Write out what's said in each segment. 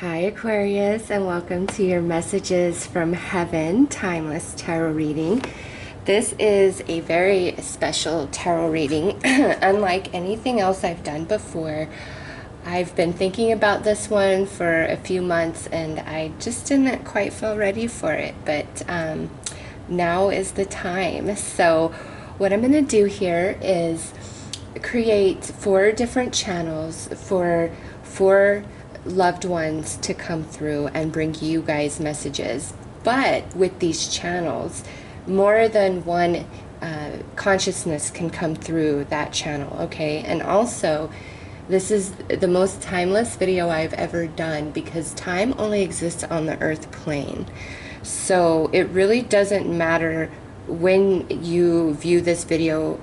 Hi Aquarius, and welcome to your Messages from Heaven Timeless Tarot reading. This is a very special tarot reading. Unlike anything else I've done before, I've been thinking about this one for a few months and I just didn't quite feel ready for it, but now is the time. So what I'm going to do here is create 4 different channels for 4 loved ones to come through and bring you guys messages. But with these channels, more than one consciousness can come through that channel, okay? And also, this is the most timeless video I've ever done because time only exists on the earth plane. So it really doesn't matter when you view this video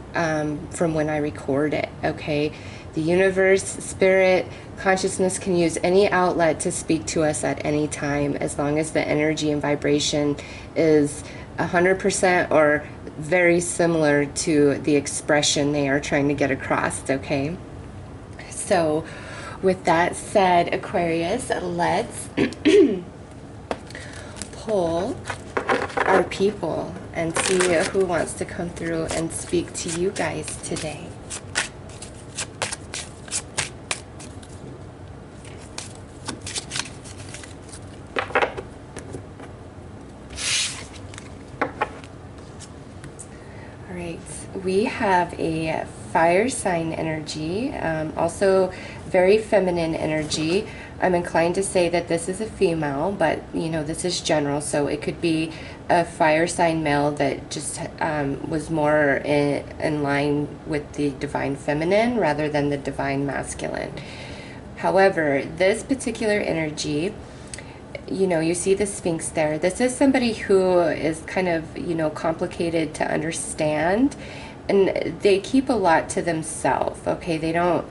from when I record it, okay? The universe, spirit, consciousness can use any outlet to speak to us at any time as long as the energy and vibration is 100% or very similar to the expression they are trying to get across, okay? So with that said, Aquarius, let's pull our people and see who wants to come through and speak to you guys today. We have a fire sign energy, also very feminine energy. I'm inclined to say that this is a female, but you know, this is general, so it could be a fire sign male that just was more in line with the divine feminine rather than the divine masculine. However, this particular energy, you know, you see the Sphinx there. This is somebody who is kind of, you know, complicated to understand, and they keep a lot to themselves, okay? They don't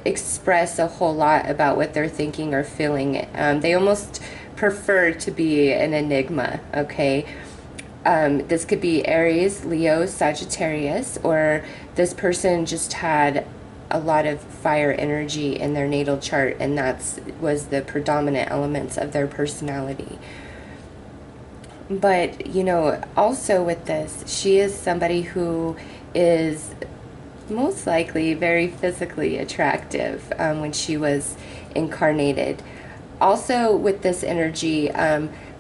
express a whole lot about what they're thinking or feeling. They almost prefer to be an enigma, okay? This could be Aries, Leo, Sagittarius, or this person just had a lot of fire energy in their natal chart, and was the predominant elements of their personality. But you know, also with this, she is somebody who is most likely very physically attractive when she was incarnated. Also with this energy,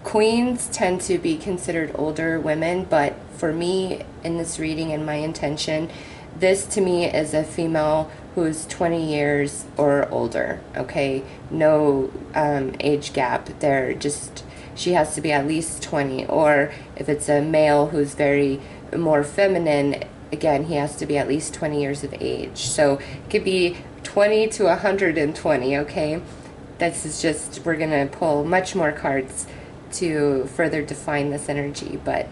queens tend to be considered older women, but for me in this reading and my intention, this to me is a female who's 20 years or older, okay? No age gap there, just she has to be at least 20, or if it's a male who's very more feminine, again, he has to be at least 20 years of age. So it could be 20 to 120, okay? This is just, we're gonna pull much more cards to further define this energy, but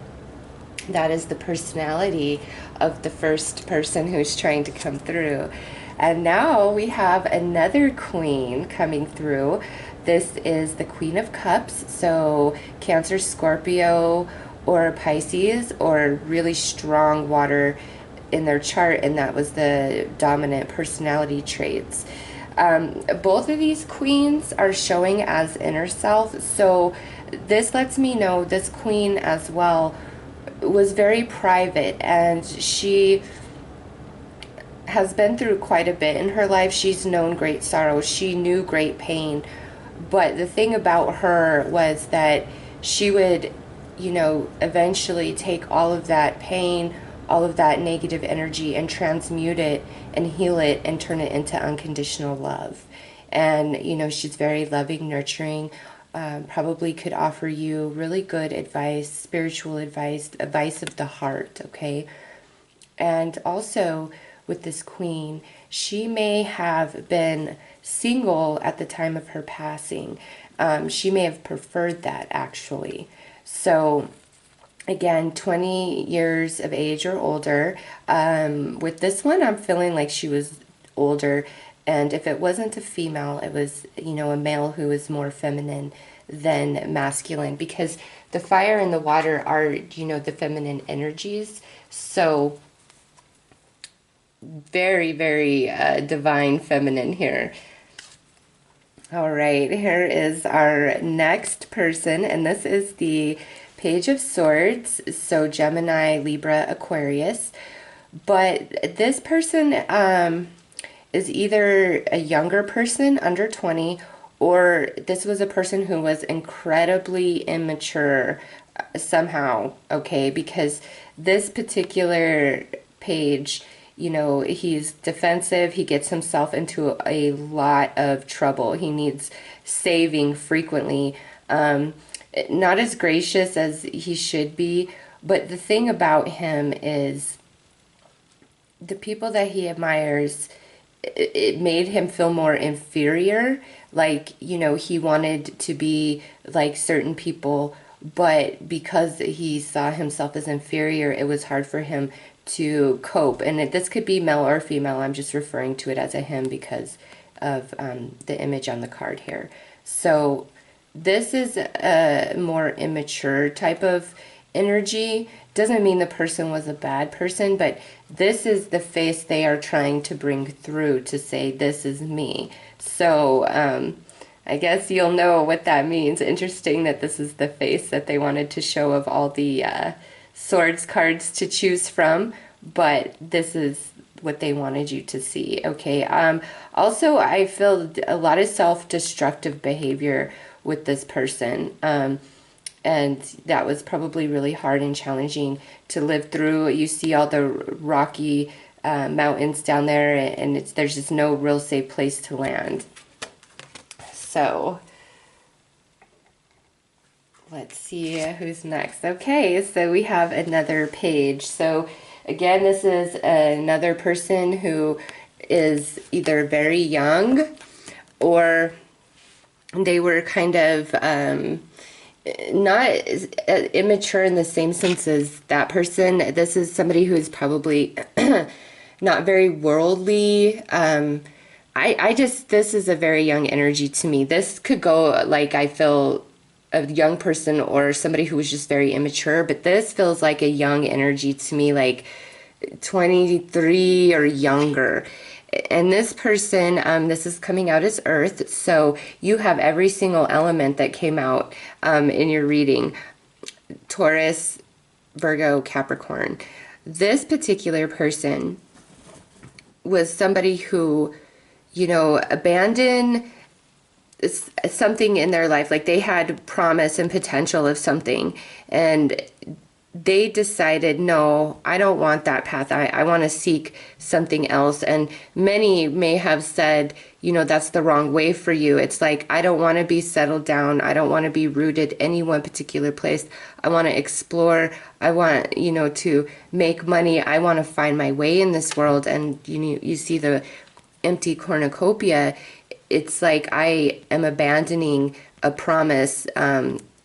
that is the personality of the first person who's trying to come through. And now we have another queen coming through. This is the Queen of Cups, so Cancer, Scorpio, or Pisces, or really strong water in their chart, and that was the dominant personality traits. Both of these queens are showing as inner self, so this lets me know this queen as well was very private, and she has been through quite a bit in her life. She's known great sorrow. She knew great pain. But the thing about her was that she would, you know, eventually take all of that pain, all of that negative energy, and transmute it and heal it and turn it into unconditional love. And, you know, she's very loving, nurturing, probably could offer you really good advice, spiritual advice, advice of the heart, okay? And also with this queen, she may have been single at the time of her passing. She may have preferred that, actually. So again, 20 years of age or older. With this one, I'm feeling like she was older, and if it wasn't a female, it was, you know, a male who was more feminine than masculine, because the fire and the water are, you know, the feminine energies. So very, very divine feminine here. All right, here is our next person, and this is the Page of Swords, so Gemini, Libra, Aquarius. But this person is either a younger person, under 20, or this was a person who was incredibly immature somehow, okay? Because this particular page, you know, he's defensive. He gets himself into a lot of trouble. He needs saving frequently. Not as gracious as he should be. But the thing about him is the people that he admires, it made him feel more inferior. Like, you know, he wanted to be like certain people, but because he saw himself as inferior, it was hard for him to cope. And this could be male or female. I'm just referring to it as a him because of the image on the card here. So this is a more immature type of energy. Doesn't mean the person was a bad person, but this is the face they are trying to bring through to say, this is me. So I guess you'll know what that means. Interesting that this is the face that they wanted to show of all the swords cards to choose from, but this is what they wanted you to see. Okay. Also, I feel a lot of self-destructive behavior with this person. And that was probably really hard and challenging to live through. You see all the rocky mountains down there, and there's just no real safe place to land. So let's see who's next. Okay, so we have another page. So again, this is another person who is either very young or they were kind of not immature in the same sense as that person. This is somebody who is probably not very worldly. I just, this is a very young energy to me. This could go like, I feel a young person or somebody who was just very immature, but this feels like a young energy to me, like 23 or younger. And this person, this is coming out as Earth, so you have every single element that came out in your reading. Taurus, Virgo, Capricorn. This particular person was somebody who, you know, abandoned something in their life. Like they had promise and potential of something, and they decided, no, I don't want that path. I want to seek something else. And many may have said, you know, that's the wrong way for you. It's like, I don't want to be settled down. I don't want to be rooted any one particular place. I want to explore. I want, you know, to make money. I want to find my way in this world. And you see the empty cornucopia. It's like I am abandoning a promise,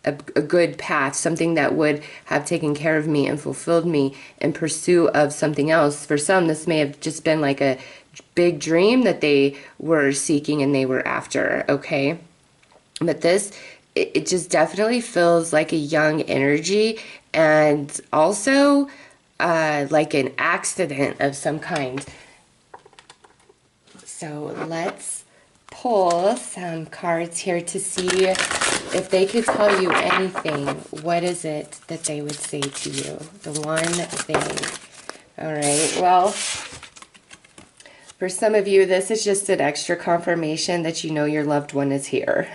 a good path, something that would have taken care of me and fulfilled me in pursuit of something else. For some, this may have just been like a big dream that they were seeking and they were after, okay? But this, it just definitely feels like a young energy, and also like an accident of some kind. So let's pull some cards here to see if they could tell you anything. What is it that they would say to you? The one thing. All right, well, for some of you, this is just an extra confirmation that you know your loved one is here.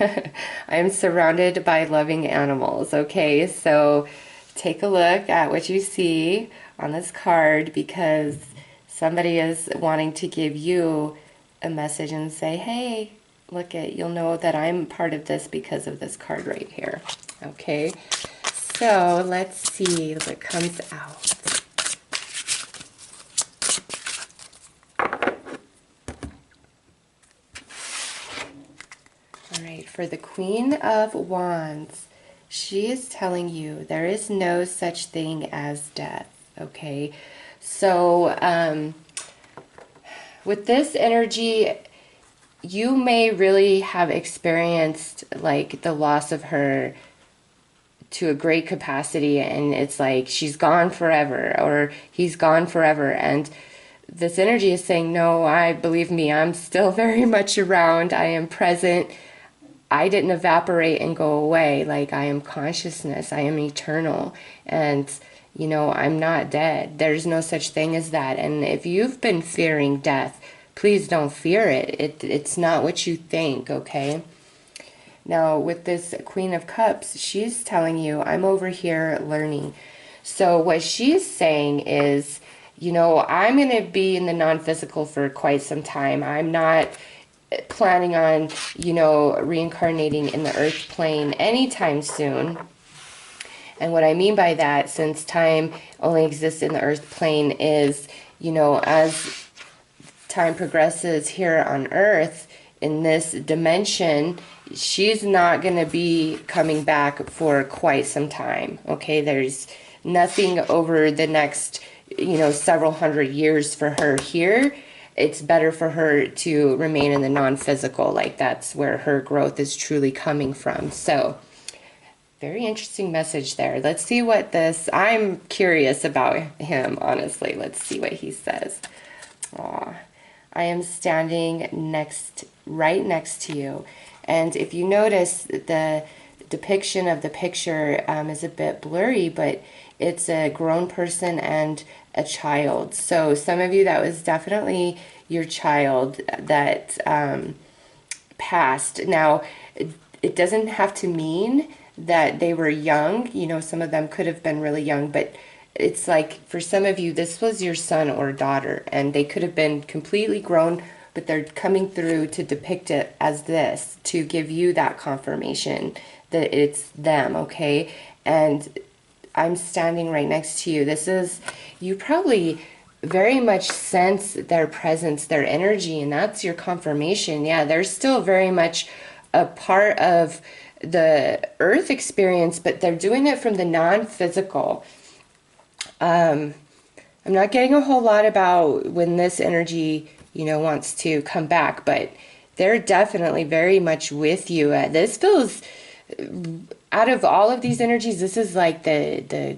I am surrounded by loving animals, okay? So take a look at what you see on this card, because somebody is wanting to give you a message and say, hey, look at, you'll know that I'm part of this because of this card right here. Okay, so let's see what comes out. All right, for the Queen of Wands, she is telling you there is no such thing as death. Okay, so with this energy, you may really have experienced like the loss of her to a great capacity, and it's like she's gone forever or he's gone forever, and this energy is saying, no, believe me, I'm still very much around. I am present. I didn't evaporate and go away. Like, I am consciousness, I am eternal, and you know, I'm not dead. There's no such thing as that. And if you've been fearing death, please don't fear it. It's not what you think, okay? Now, with this Queen of Cups, she's telling you, I'm over here learning. So what she's saying is, you know, I'm going to be in the non-physical for quite some time. I'm not planning on, you know, reincarnating in the earth plane anytime soon. And what I mean by that, since time only exists in the earth plane, is, you know, as time progresses here on earth in this dimension, she's not going to be coming back for quite some time. Okay, there's nothing over the next, you know, several hundred years for her here. It's better for her to remain in the non-physical. Like, that's where her growth is truly coming from. So very interesting message there. Let's see what this, I'm curious about him, honestly. Let's see what he says. Aw, I am standing right next to you. And if you notice, the depiction of the picture is a bit blurry, but it's a grown person and a child. So some of you, that was definitely your child that passed. Now, it doesn't have to mean that they were young. You know, some of them could have been really young, but it's like, for some of you, this was your son or daughter, and they could have been completely grown, but they're coming through to depict it as this, to give you that confirmation that it's them, okay? And I'm standing right next to you. This is, you probably very much sense their presence, their energy, and that's your confirmation. Yeah, they're still very much a part of the earth experience, but they're doing it from the non-physical. I'm not getting a whole lot about when this energy, you know, wants to come back, but they're definitely very much with you. This feels, out of all of these energies, this is like the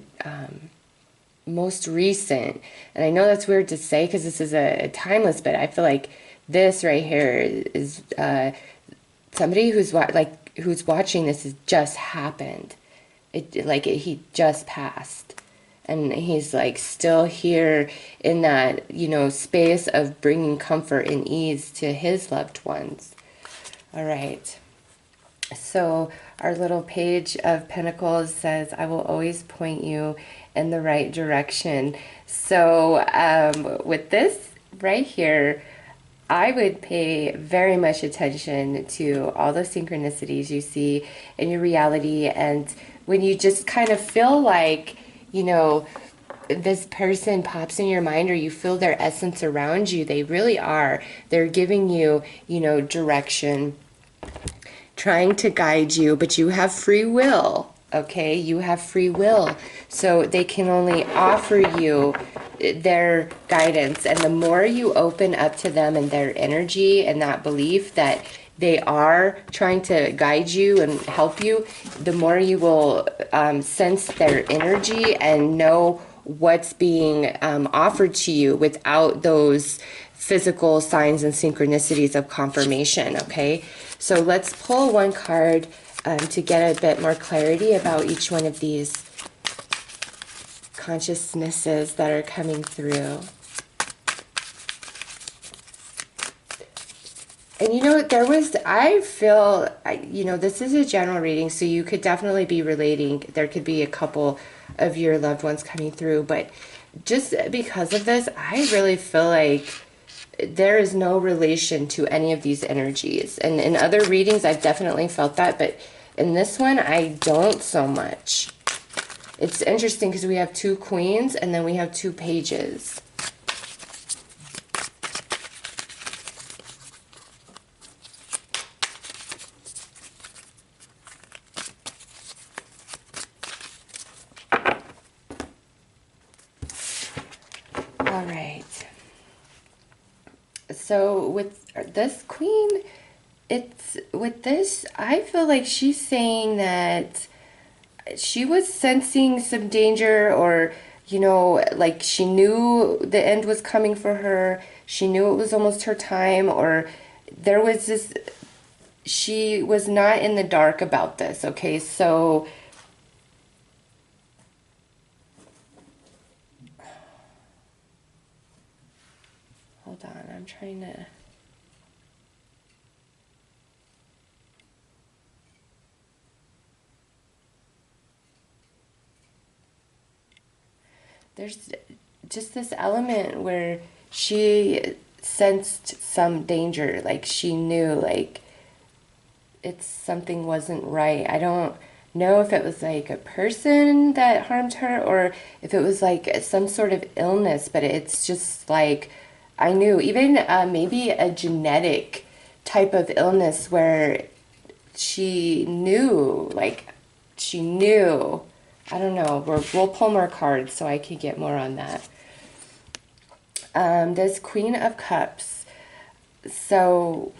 most recent. And I know that's weird to say because this is a timeless, but I feel like this right here is somebody who's watching this has just happened. He just passed. And he's like still here in that, you know, space of bringing comfort and ease to his loved ones. All right. So our little page of Pentacles says, I will always point you in the right direction. So with this right here, I would pay very much attention to all the synchronicities you see in your reality. And when you just kind of feel like, you know, this person pops in your mind, or you feel their essence around you, they really are. They're giving you, you know, direction, trying to guide you, but you have free will, okay? You have free will. So they can only offer you their guidance. And the more you open up to them and their energy and that belief that they are trying to guide you and help you, the more you will sense their energy and know what's being offered to you without those physical signs and synchronicities of confirmation, okay? So let's pull one card to get a bit more clarity about each one of these consciousnesses that are coming through. And you know, I feel, you know, this is a general reading, so you could definitely be relating. There could be a couple of your loved ones coming through, but just because of this, I really feel like there is no relation to any of these energies. And in other readings, I've definitely felt that, but in this one, I don't so much. It's interesting because we have two queens and then we have two pages. All right. So with this queen, I feel like she's saying that she was sensing some danger, or, you know, like she knew the end was coming for her. She knew it was almost her time, or there was this she was not in the dark about this, okay? So hold on, I'm trying to... There's just this element where she sensed some danger, like she knew, like it's something wasn't right. I don't know if it was like a person that harmed her or if it was like some sort of illness, but it's just like I knew, even maybe a genetic type of illness where she knew, like she knew. I don't know. We'll pull more cards so I can get more on that. This Queen of Cups. So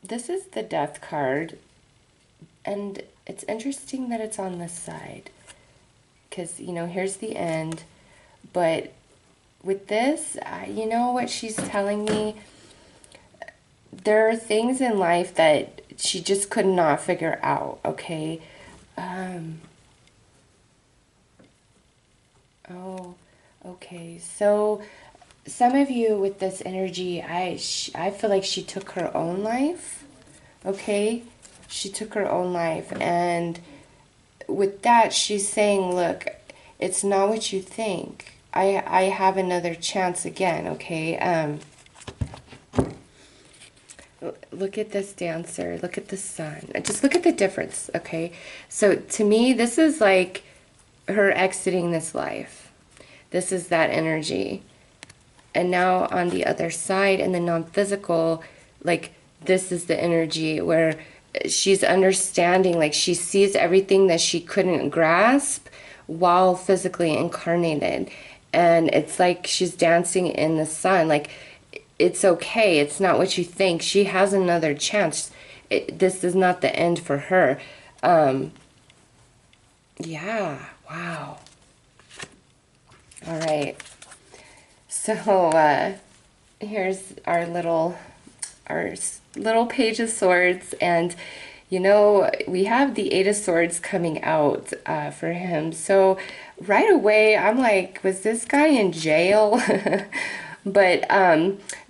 this is the Death card, and it's interesting that it's on this side because, you know, here's the end. But with this, you know what she's telling me? There are things in life that she just could not figure out, okay? Oh, okay. So some of you with this energy, I feel like she took her own life, okay? She took her own life, and with that, she's saying, look, it's not what you think. I have another chance again, okay? Look at this dancer. Look at the sun. Just look at the difference, okay? So to me, this is like her exiting this life. This is that energy. And now on the other side, in the non-physical, like this is the energy where she's understanding, like she sees everything that she couldn't grasp while physically incarnated. And it's like she's dancing in the sun. Like, it's okay. It's not what you think. She has another chance. This is not the end for her. Yeah, wow. All right. So here's our little Page of Swords, and you know we have the Eight of Swords coming out for him. So right away I'm like, was this guy in jail? But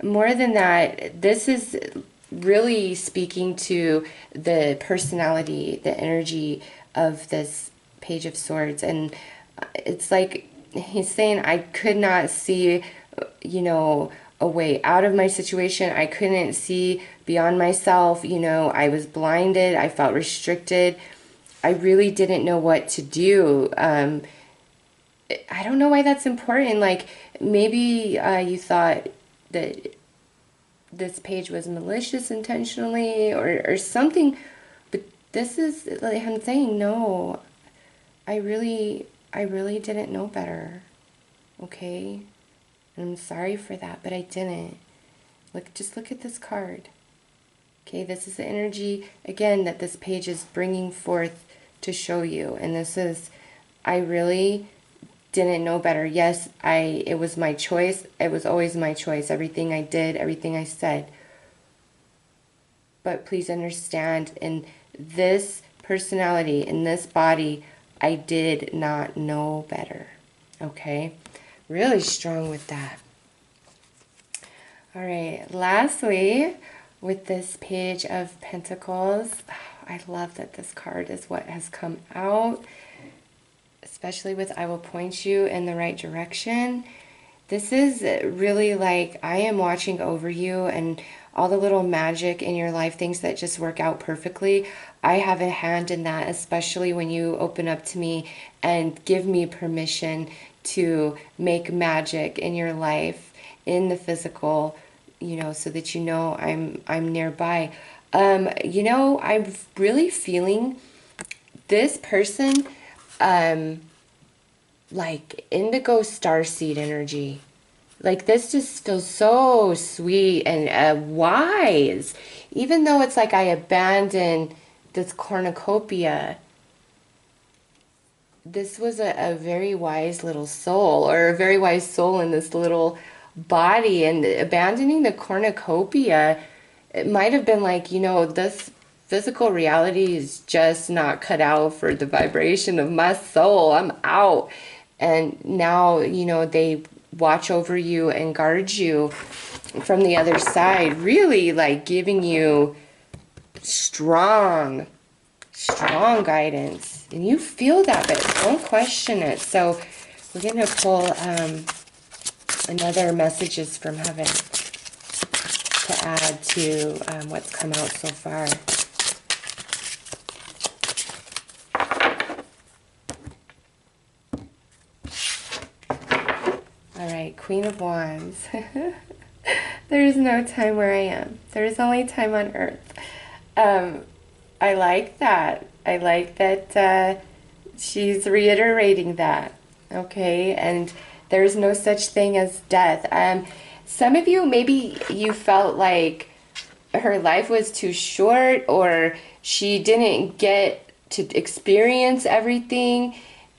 more than that, this is really speaking to the personality, the energy of this Page of Swords. And it's like he's saying, I could not see, you know, a way out of my situation. I couldn't see beyond myself. You know, I was blinded. I felt restricted. I really didn't know what to do. I don't know why that's important. Like, maybe you thought that this page was malicious intentionally or something, but this is, like I'm saying, no, I really didn't know better, okay? And I'm sorry for that, but I didn't. Just look at this card. Okay, this is the energy, again, that this page is bringing forth to show you. And this is, I really didn't know better. Yes, it was my choice. It was always my choice. Everything I did, everything I said. But please understand, in this personality, in this body, I did not know better. Okay? Really strong with that. All right, lastly, with this Page of Pentacles, I love that this card is what has come out, especially with I will point you in the right direction. This is really like I am watching over you and all the little magic in your life, things that just work out perfectly. I have a hand in that, especially when you open up to me and give me permission to make magic in your life, in the physical, you know, so that you know I'm nearby. You know, I'm really feeling this person like indigo starseed energy. Like, this just feels so sweet and wise. Even though it's like I abandoned this cornucopia, this was a very wise little soul, or a very wise soul in this little body, and abandoning the cornucopia. It might have been like, this physical reality is just not cut out for the vibration of my soul. I'm out. And now, they watch over you and guard you from the other side, really like giving you strong guidance. And you feel that, but don't question it. So we're going to pull another messages from heaven to add to what's come out so far. All right, Queen of Wands. There is no time where I am. There is only time on earth. I like that. I like that she's reiterating that. Okay, and there's no such thing as death. Some of you, maybe you felt like her life was too short, or she didn't get to experience everything.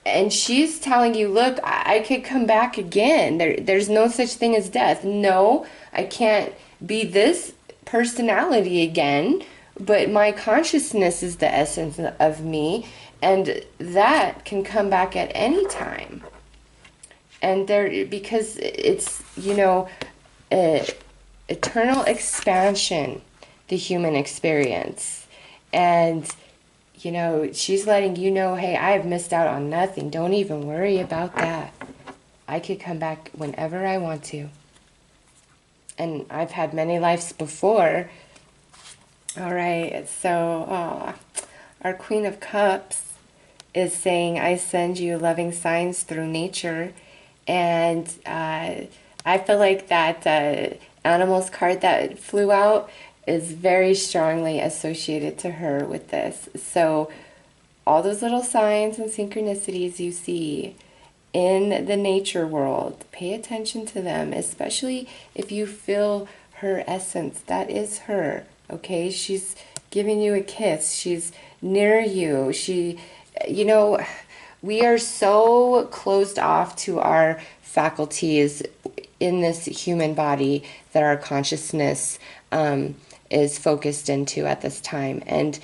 And she's telling you, look, I could come back again. There's no such thing as death. No, I can't be this personality again, but my consciousness is the essence of me, and that can come back at any time. And because it's, eternal expansion, the human experience. And she's letting you know, hey, I've missed out on nothing. Don't even worry about that. I could come back whenever I want to. And I've had many lives before. All right, so our Queen of Cups is saying, I send you loving signs through nature. And I feel like that animals card that flew out is very strongly associated to her with this. So all those little signs and synchronicities you see in the nature world, pay attention to them, especially if you feel her essence. That is her, okay? She's giving you a kiss. She's near you. We are so closed off to our faculties in this human body that our consciousness is focused into at this time. And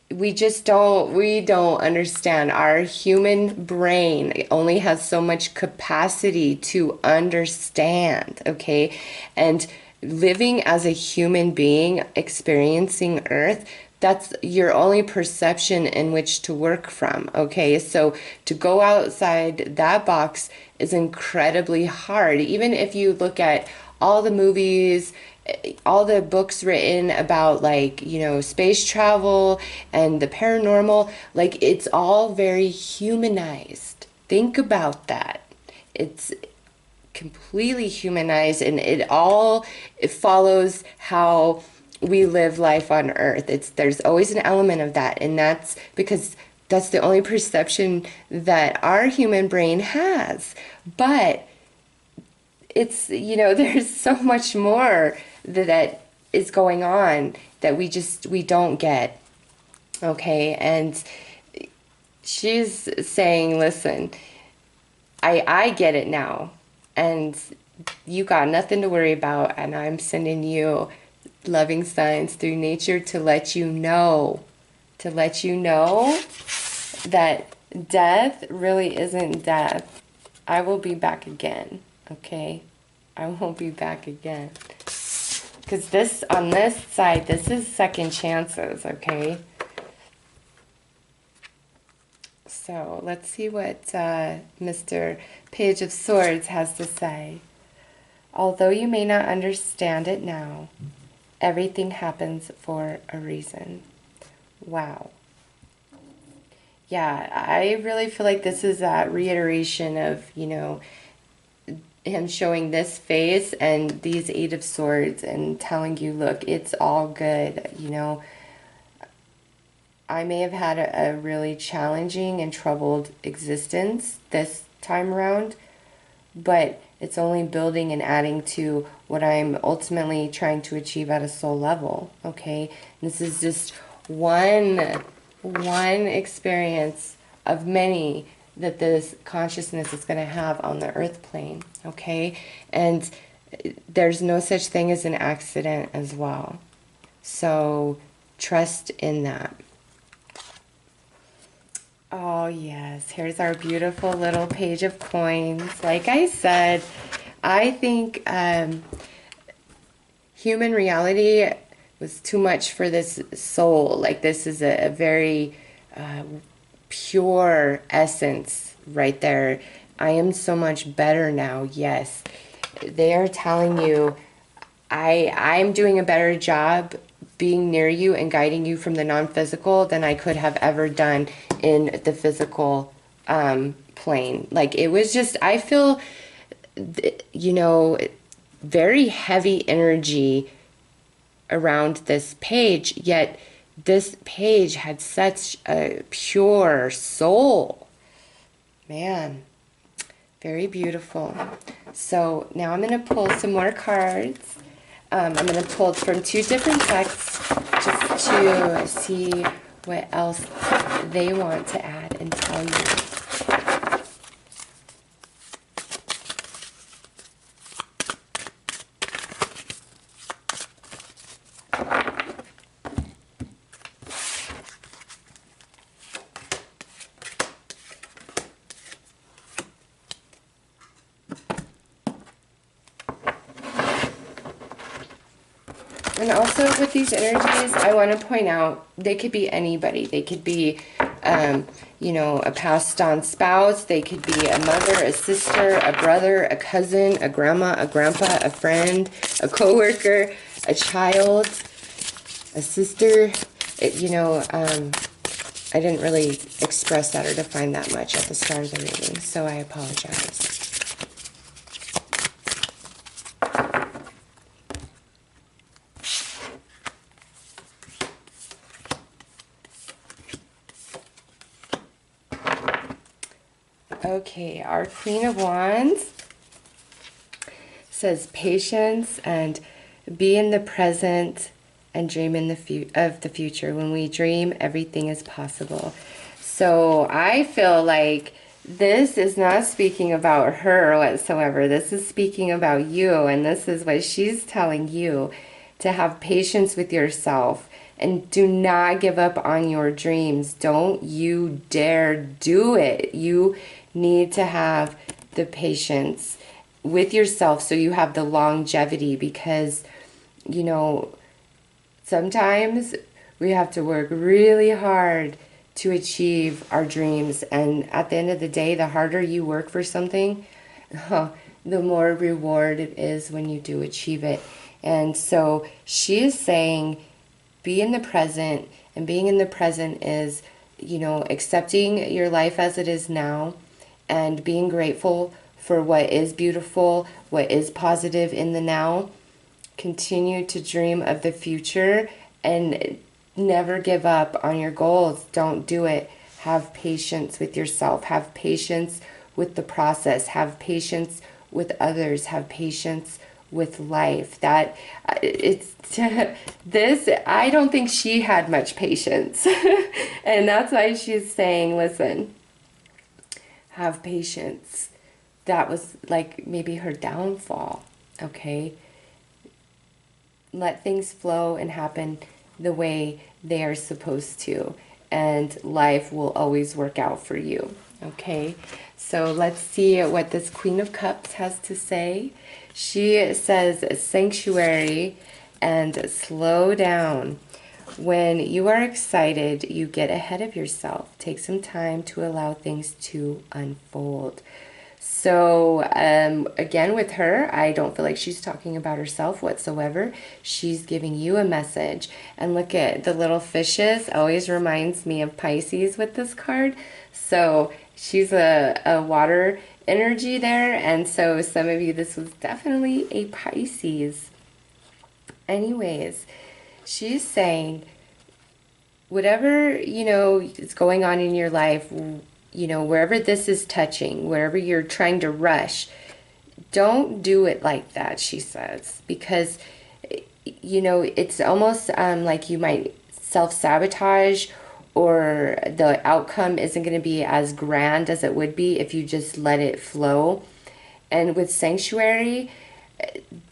we don't understand. Our human brain only has so much capacity to understand, okay? And living as a human being, experiencing Earth, that's your only perception in which to work from, okay? So to go outside that box is incredibly hard. Even if you look at all the movies, all the books written about space travel and the paranormal, it's all very humanized. Think about that. It's completely humanized, and it follows how we live life on Earth. There's always an element of that, and that's because that's the only perception that our human brain has. But it's, there's so much more that is going on that we don't get, okay? And she's saying, listen, I get it now, and you got nothing to worry about, and I'm sending you loving signs through nature to let you know that death really isn't death. I will be back again, okay? I won't be back again. Because on this side, this is second chances, okay? So let's see what Mr. Page of Swords has to say. Although you may not understand it now, everything happens for a reason. Wow. Yeah, I really feel like this is a reiteration of, him showing this face and these Eight of Swords and telling you, look, it's all good. I may have had a really challenging and troubled existence this time around, but it's only building and adding to what I'm ultimately trying to achieve at a soul level, okay? This is just one experience of many that this consciousness is going to have on the earth plane, okay? And there's no such thing as an accident as well. So trust in that. Oh yes, here's our beautiful little page of coins. Like I said, I think human reality was too much for this soul. Like this is a very pure essence right there. I am so much better now. Yes, they are telling you I'm doing a better job being near you and guiding you from the non-physical than I could have ever done in the physical plane. Like it was just, I feel, you know, very heavy energy around this page, yet this page had such a pure soul. Man, very beautiful. So now I'm going to pull some more cards. I'm going to pull from 2 different decks just to see what else they want to add and tell you. And also with these energies, I want to point out, they could be anybody. They could be, you know, a passed on spouse. They could be a mother, a sister, a brother, a cousin, a grandma, a grandpa, a friend, a coworker, a child, a sister. You know, I didn't really express that or define that much at the start of the reading, so I apologize. Okay, our Queen of Wands says patience and be in the present and dream in of the future. When we dream, everything is possible. So I feel like this is not speaking about her whatsoever. This is speaking about you, and this is what she's telling you, to have patience with yourself and do not give up on your dreams. Don't you dare do it. You need to have the patience with yourself so you have the longevity, because, you know, sometimes we have to work really hard to achieve our dreams, and at the end of the day, the harder you work for something, the more reward it is when you do achieve it. And so she is saying, be in the present, and being in the present is, you know, accepting your life as it is now and being grateful for what is beautiful, what is positive in the now. Continue to dream of the future and never give up on your goals. Don't do it. Have patience with yourself. Have patience with the process. Have patience with others. Have patience with life. That it's this, I don't think she had much patience. And that's why she's saying, listen, have patience. That was like maybe her downfall. Okay? Let things flow and happen the way they are supposed to, and life will always work out for you. Okay, so let's see what this Queen of Cups has to say. She says sanctuary and slow down. When you are excited, you get ahead of yourself. Take some time to allow things to unfold. So again, with her, I don't feel like she's talking about herself whatsoever. She's giving you a message. And look at the little fishes. Always reminds me of Pisces with this card. So she's a water energy there. And so some of you, this was definitely a Pisces. Anyways, she's saying, whatever, you know, is going on in your life, you know, wherever this is touching, wherever you're trying to rush, don't do it like that, she says, because, you know, it's almost like you might self-sabotage or the outcome isn't going to be as grand as it would be if you just let it flow. And with sanctuary,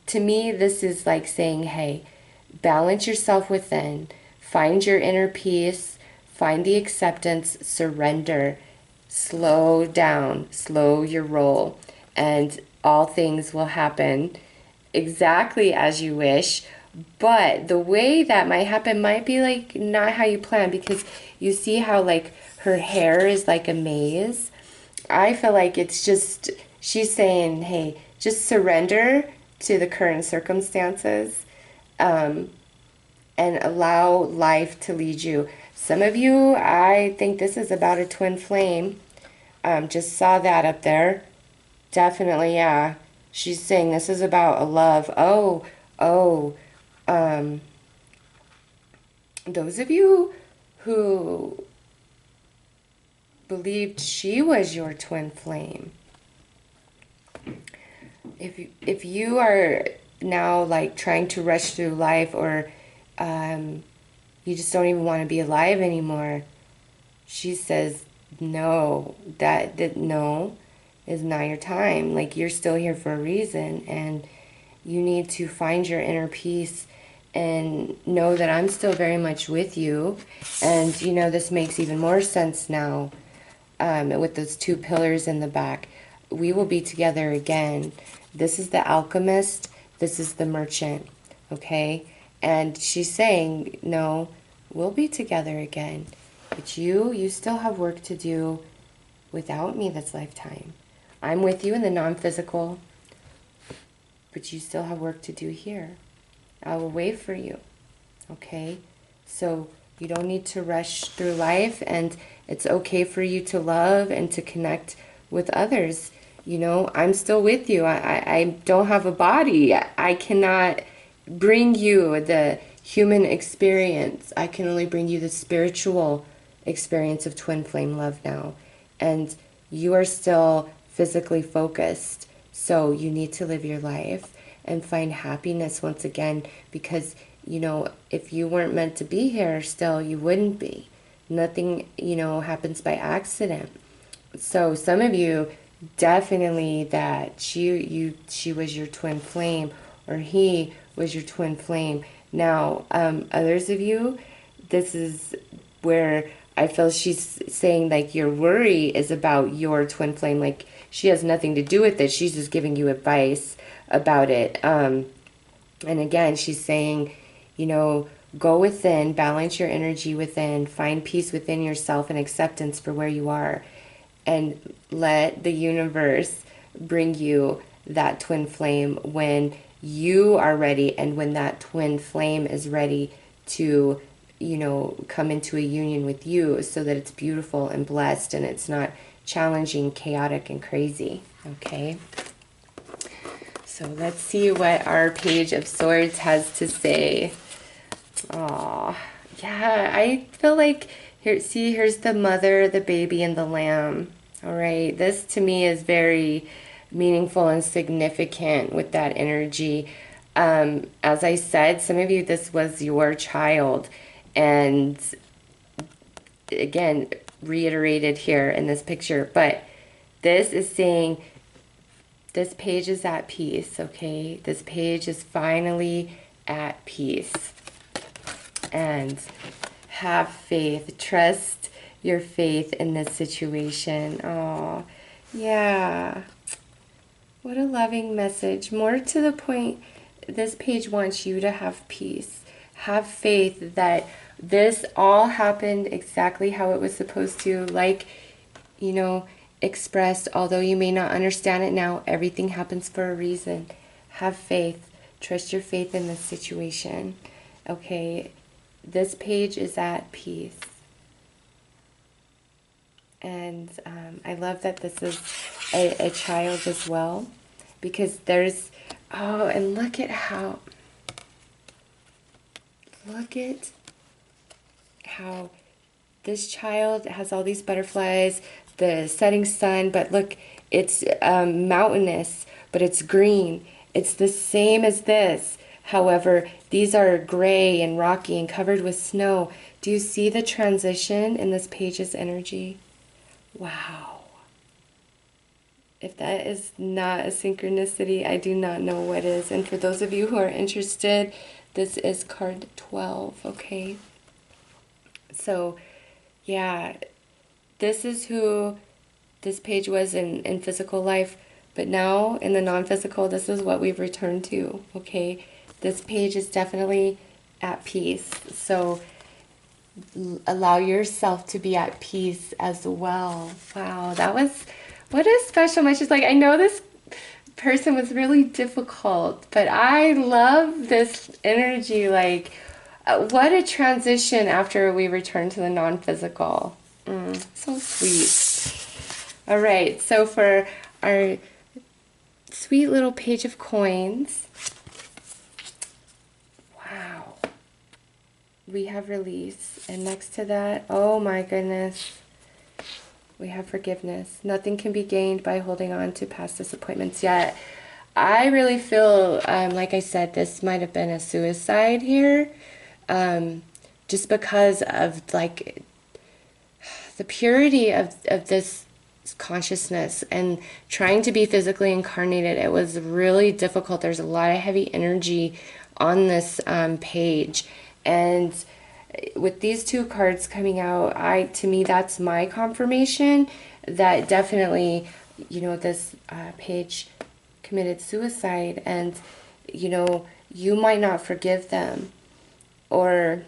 to me, this is like saying, hey, balance yourself within, find your inner peace, find the acceptance, surrender, slow down, slow your roll, and all things will happen exactly as you wish. But the way that might happen might be like not how you plan, because you see how like her hair is like a maze. I feel like it's just, she's saying, hey, just surrender to the current circumstances, and allow life to lead you. Some of you, I think this is about a twin flame. Just saw that up there. Definitely, yeah. She's saying this is about a love. Those of you who believed she was your twin flame, if you are now like trying to rush through life, or you just don't even want to be alive anymore, she says no, that no is not your time. Like, you're still here for a reason, and you need to find your inner peace and know that I'm still very much with you. And you know, this makes even more sense now, with those two pillars in the back. We will be together again. This is the alchemist, this is the merchant, okay? And she's saying, no, we'll be together again. But you still have work to do without me this lifetime. I'm with you in the non-physical, but you still have work to do here. I will wait for you, okay? So you don't need to rush through life, and it's okay for you to love and to connect with others. You know, I'm still with you. I don't have a body. I cannot bring you the human experience. I can only bring you the spiritual experience of twin flame love now. And you are still physically focused. So you need to live your life and find happiness once again, because, you know, if you weren't meant to be here still, you wouldn't be. Nothing, you know, happens by accident. So some of you, definitely that she was your twin flame, or he was your twin flame. Now, others of you, this is where I feel she's saying like your worry is about your twin flame. Like, she has nothing to do with it. She's just giving you advice about it. And again, she's saying, you know, go within, balance your energy within, find peace within yourself and acceptance for where you are, and let the universe bring you that twin flame when you are ready, and when that twin flame is ready to, you know, come into a union with you, so that it's beautiful and blessed and it's not challenging, chaotic, and crazy. Okay? So let's see what our Page of Swords has to say. Oh, yeah, I feel like, here, see, here's the mother, the baby, and the lamb. All right, this to me is very meaningful and significant with that energy. As I said, some of you, this was your child. And again, reiterated here in this picture. But this is saying this page is at peace, okay? This page is finally at peace. And have faith. Trust your faith in this situation. Oh, yeah. What a loving message. More to the point, this page wants you to have peace. Have faith that this all happened exactly how it was supposed to, like, you know, expressed. Although you may not understand it now, everything happens for a reason. Have faith. Trust your faith in this situation. Okay, this page is at peace. And I love that this is a child as well, because there's, oh, and look at how this child has all these butterflies, the setting sun, but look, it's mountainous, but it's green. It's the same as this. However, these are gray and rocky and covered with snow. Do you see the transition in this page's energy? Wow. If that is not a synchronicity, I do not know what is. And for those of you who are interested, this is card 12, okay? So, yeah, this is who this page was in physical life, but now in the non-physical, this is what we've returned to, okay? This page is definitely at peace. So allow yourself to be at peace as well. Wow, that was, what a special message. Like, I know this person was really difficult, but I love this energy. Like, what a transition after we return to the non-physical. So sweet. All right, so for our sweet little page of coins, wow, we have release. And next to that, oh my goodness, we have forgiveness. Nothing can be gained by holding on to past disappointments yet. I really feel, like I said, this might have been a suicide here, just because of like the purity of this consciousness and trying to be physically incarnated. It was really difficult. There's a lot of heavy energy on this page, and with these two cards coming out, to me that's my confirmation that definitely, you know, this page committed suicide, and you know, you might not forgive them, or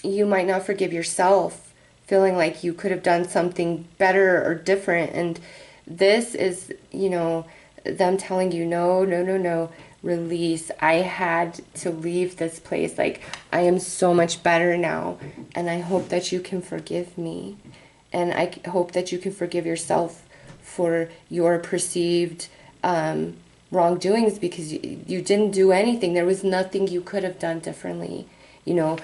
you might not forgive yourself, feeling like you could have done something better or different. And this is, you know, them telling you, no, no, no, no, release. I had to leave this place. Like, I am so much better now, and I hope that you can forgive me. And I hope that you can forgive yourself for your perceived wrongdoings, because you didn't do anything. There was nothing you could have done differently. You know,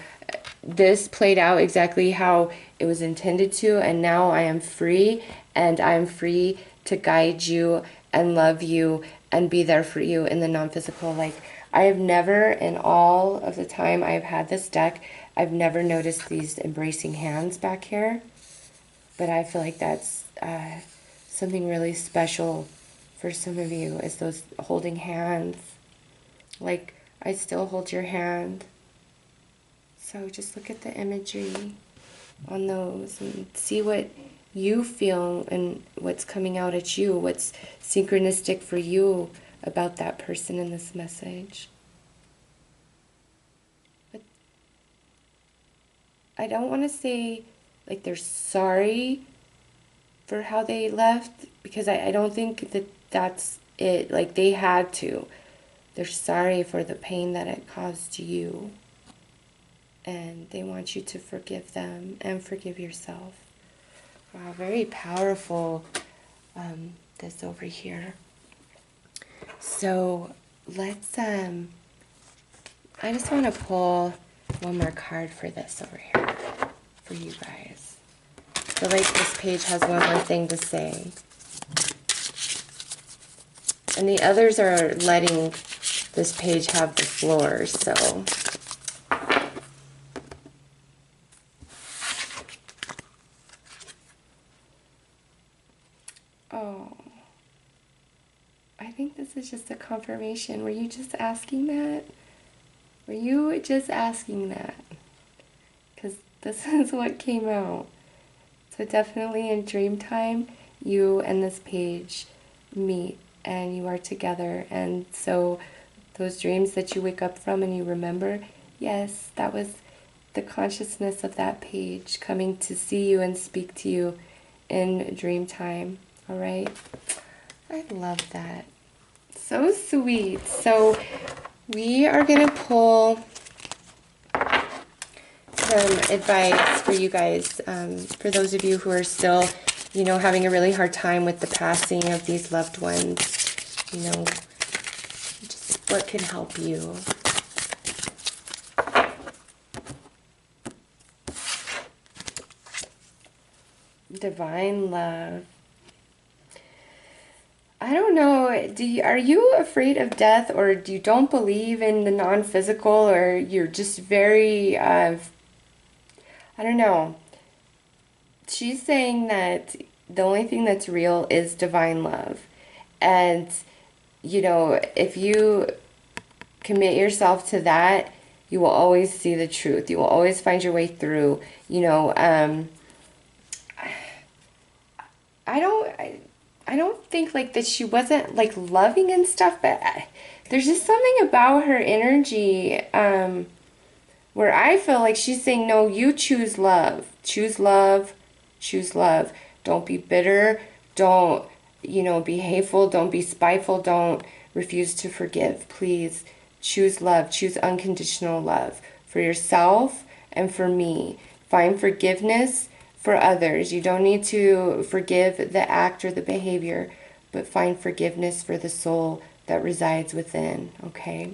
this played out exactly how it was intended to, and now I am free, and I am free to guide you and love you and be there for you in the non-physical. Like, I have never, in all of the time I've had this deck, I've never noticed these embracing hands back here, but I feel like that's something really special for some of you, is those holding hands. Like, I still hold your hand. So just look at the imagery on those and see what you feel and what's coming out at you, what's synchronistic for you about that person in this message. But I don't want to say like they're sorry for how they left, because I don't think that that's it. Like, they had to. They're sorry for the pain that it caused you. And they want you to forgive them and forgive yourself. Wow, very powerful, this over here. So let's, I just want to pull one more card for this over here, for you guys. I feel like this page has one more thing to say. And the others are letting this page have the floor, so... Oh, I think this is just a confirmation. Were you just asking that? Were you just asking that? Because this is what came out. So definitely in dream time, you and this page meet and you are together. And so those dreams that you wake up from and you remember, yes, that was the consciousness of that page coming to see you and speak to you in dream time. All right, I love that. So sweet. So we are going to pull some advice for you guys, for those of you who are still, you know, having a really hard time with the passing of these loved ones. You know, just what can help you. Divine love. I don't know. Are you afraid of death, or do you don't believe in the non-physical, or you're just very, I don't know. She's saying that the only thing that's real is divine love. And, if you commit yourself to that, you will always see the truth. You will always find your way through. I don't think like that she wasn't like loving and stuff, but there's just something about her energy where I feel like she's saying, no, you choose love. Choose love. Choose love. Don't be bitter. Don't, be hateful. Don't be spiteful. Don't refuse to forgive. Please choose love. Choose unconditional love for yourself and for me. Find forgiveness for others. You don't need to forgive the act or the behavior, but find forgiveness for the soul that resides within, okay?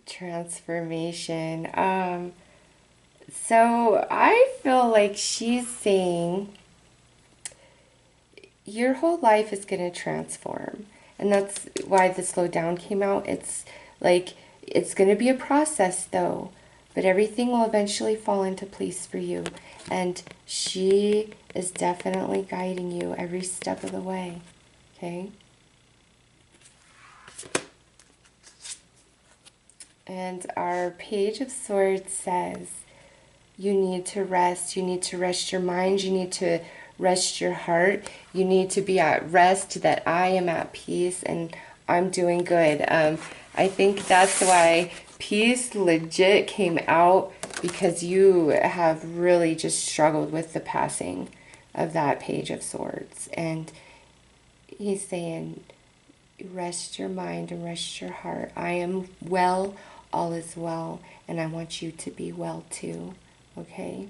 Transformation. So I feel like she's saying your whole life is going to transform. And that's why the slow down came out. It's like, it's going to be a process though, but everything will eventually fall into place for you. And she is definitely guiding you every step of the way. Okay? And our Page of Swords says, you need to rest. You need to rest your mind. You need to rest your heart. You need to be at rest, that I am at peace and I'm doing good. I think that's why peace legit came out, because you have really just struggled with the passing of that Page of Swords. And he's saying, rest your mind and rest your heart. I am well, all is well, and I want you to be well too, okay?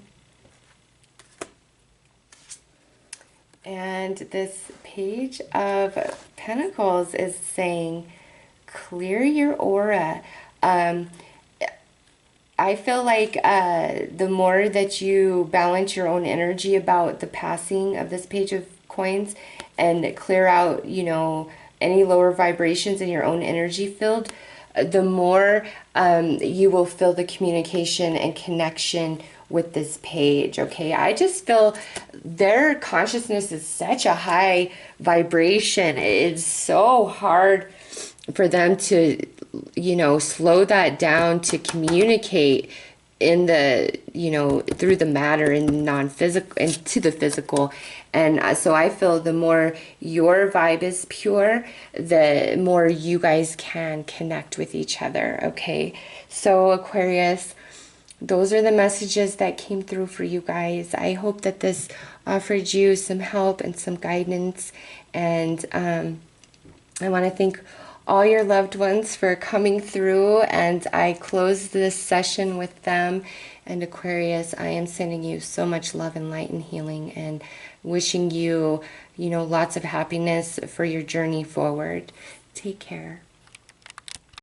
And this Page of Pentacles is saying, clear your aura. I feel like the more that you balance your own energy about the passing of this Page of Coins and clear out, any lower vibrations in your own energy field, the more you will feel the communication and connection with this page, okay? I just feel their consciousness is such a high vibration. It's so hard for them to, slow that down to communicate in the, through the matter and non-physical and to the physical. And so I feel the more your vibe is pure, the more you guys can connect with each other, okay? So Aquarius, those are the messages that came through for you guys. I hope that this offered you some help and some guidance. And I want to thank all your loved ones for coming through, and I close this session with them. And Aquarius, I am sending you so much love and light and healing, and wishing you, lots of happiness for your journey forward. Take care.